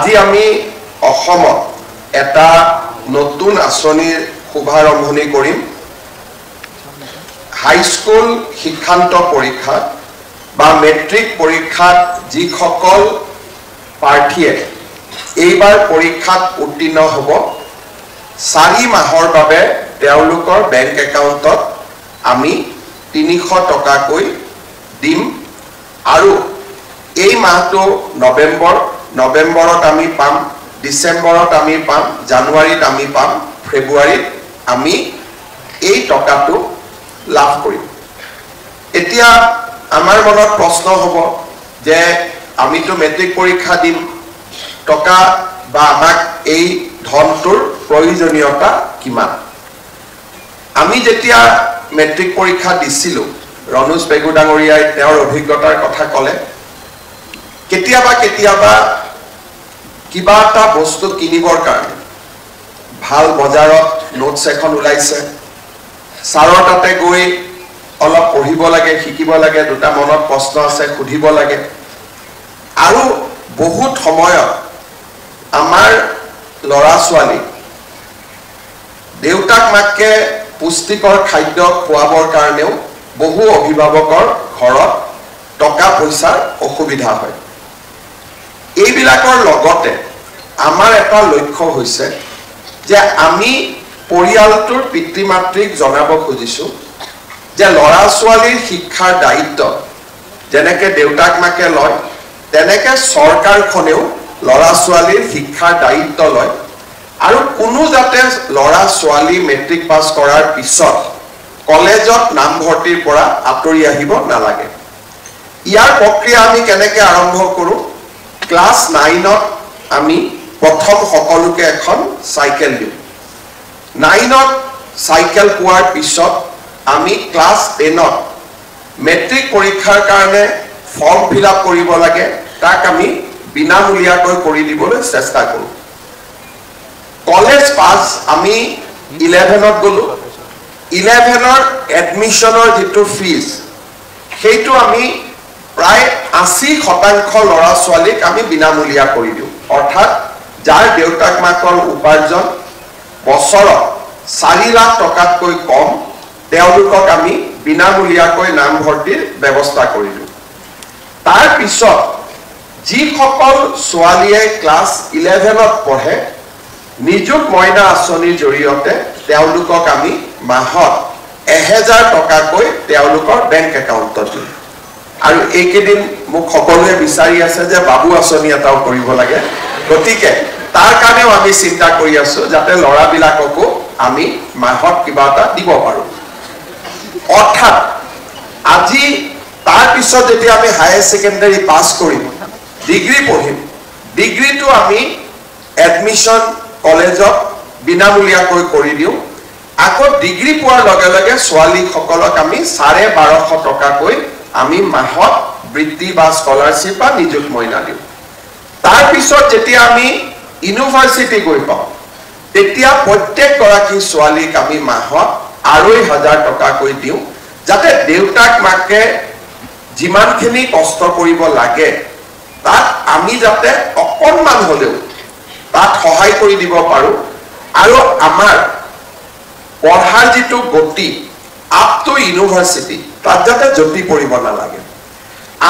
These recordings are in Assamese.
আজি আমি অসমত এটা নতুন আঁচনিৰ শুভাৰম্ভণি কৰিম হাইস্কুল শিক্ষান্ত পৰীক্ষা বা মেট্ৰিক পৰীক্ষাত যিসকল প্ৰাৰ্থীয়ে এইবাৰ পৰীক্ষাত উত্তীৰ্ণ হ'ব 4 মাহৰ বাবে তেওঁলোকৰ বেংক একাউণ্টত আমি 300 টকাকৈ দিম আৰু এই মাহটো নৱেম্বৰত আমি পাম ডিসেম্বৰত আমি পাম জানুৱাৰীত আমি পাম ফেব্ৰুৱাৰীত আমি এই টকাটো লাভ কৰিম এতিয়া আমাৰ মনত প্ৰশ্ন হ'ব যে আমিতো মেট্ৰিক পৰীক্ষা দিম টকা বা আমাক এই ধনটোৰ প্ৰয়োজনীয়তা কিমান আমি যেতিয়া মেট্ৰিক পৰীক্ষা দিছিলো ৰনোজ বেগু ডাঙৰীয়াই তেওঁৰ অভিজ্ঞতাৰ কথা ক'লে কেতিয়াবা কিবা এটা বস্তু কিনিবৰ কাৰণে ভাল বজাৰত নোটছ এখন ওলাইছে সাৰৰ তাতে গৈ অলপ পঢ়িব লাগে শিকিব লাগে দুটা মনত প্ৰশ্ন আছে খুধিব লাগে আৰু বহুত সময়ত আমাৰ লৰা ছোৱালী দেউতাক মাকে পুষ্টিকৰ খাদ্য খোৱাবৰ কাৰণেও বহু অভিভাৱকৰ ঘৰত টকা পইচাৰ অসুবিধা হয় এইবিলাকৰ লগতে আমাৰ এটা লক্ষ্য হৈছে যে আমি পৰিয়ালটোৰ পিতৃ মাতৃক জনাব খুজিছো যে লৰা ছোৱালীৰ শিক্ষাৰ দায়িত্ব যেনেকে দেউতাক মাকে লয় তেনেকে চৰকাৰখনেও লৰা ছোৱালীৰ শিক্ষাৰ দায়িত্ব লয় আৰু কোনো যাতে লৰা ছোৱালী মেট্ৰিক পাছ কৰাৰ পিছত কলেজত নামভৰ্তিৰ পৰা আঁতৰি আহিব নালাগে ইয়াৰ প্ৰক্ৰিয়া আমি কেনেকে আৰম্ভ কৰো ক্লাস 9ত আমি প্ৰথম সকলোকে এখন সাইকেল দিও 9ত সাইকেল পোৱাৰ পিছত আমি ক্লাস 10ত মেট্ৰিক পৰীক্ষাৰ কাৰণে ফৰ্ম ফিল আপ কৰিব লাগে তাক আমি বিনামূলীয়াকৈ কৰি দিবলৈ চেষ্টা কৰো কলেজ পাস আমি 11ত গলো 11ৰ এডমিশনৰ যেটো ফিজ সেইটো আমি প্ৰায় 80% লৰা ছোৱালীক আমি বিনামূলীয়া কৰি দিও অৰ্থাৎ যাৰ দেউতাক মাকৰ উপাৰ্জন বছৰত 4 লাখ টকাতকৈ কম তেওঁলোকক আমি বিনামূলীয়াকৈ নামভৰ্তিৰ ব্যৱস্থা কৰি দিও তাৰ পিছত যিসকল ছোৱালীয়ে ক্লাস 11ত পঢ়ে নিযুত মইনা আঁচনিৰ জৰিয়তে তেওঁলোকক আমি মাহত 1000 টকাকৈ তেওঁলোকৰ বেংক একাউণ্টত দিওঁ আৰু এইকেদিন মোক সকলোৱে বিচাৰি আছে যে বাবু আঁচনি এটাও কৰিব লাগে গতিকে তাৰ কাৰণেও আমি চিন্তা কৰি আছো যাতে লৰাবিলাককো আমি মাহত কিবা এটা দিব পাৰো অৰ্থাৎ আজি তাৰ পিছত যেতিয়া আমি হায়াৰ সেকেন্ডাৰী পাস কৰিম ডিগ্ৰী পঢ়িম ডিগ্ৰীটো আমি এডমিশন কলেজত বিনামূলীয়াকৈ কৰি দিওঁ আকৌ ডিগ্ৰী পোৱাৰ লগে লগে ছোৱালী সকলক আমি 1250 টকাকৈ আমি মাহত বৃত্তি বা স্কলাৰশ্বিপ বা নিযুত মইনা দিওঁ তাৰ পিছত যেতিয়া আমি ইউনিভাৰ্সিটি গৈ পাওঁ তেতিয়া প্ৰত্যেক গৰাকী ছোৱালীক আমি মাহত 2500 টকাকৈ দিওঁ যাতে দেউতাক মাকে যিমানখিনি কষ্ট কৰিব লাগে তাত আমি যাতে অকণমান হলেও তাত সহায় কৰি দিব পাৰো আৰু আমাৰ পঢ়াৰ যেটো গতি আপ টু ইউনিভাৰ্সিটি তাত যাতে জটি পৰিব নালাগে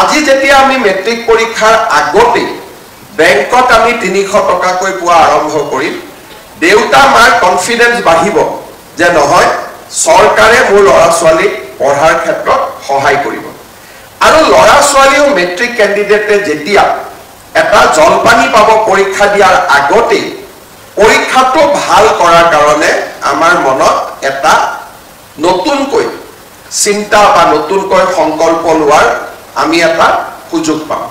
আজি যেতিয়া আমি মেট্ৰিক পৰীক্ষাৰ আগতে বেংকত আমি 300 টকাকৈ পোৱা আৰম্ভ কৰিম দেউতা মাৰ কনফিডেন্স বাঢ়িব যে নহয় চৰকাৰে মোৰ লৰা ছোৱালীক পঢ়াৰ ক্ষেত্ৰত সহায় কৰিব আৰু লৰা ছোৱালীও মেট্ৰিক ক্যান্ডিডেটে যেতিয়া এটা জলপানী পাব পৰীক্ষা দিয়াৰ আগতে পৰীক্ষাটো ভাল কৰাৰ কাৰণে আমাৰ মনত এটা নতুনকৈ চিন্তা বা নতুনকৈ সংকল্প লোৱাৰ আমি এটা সুযোগ পাম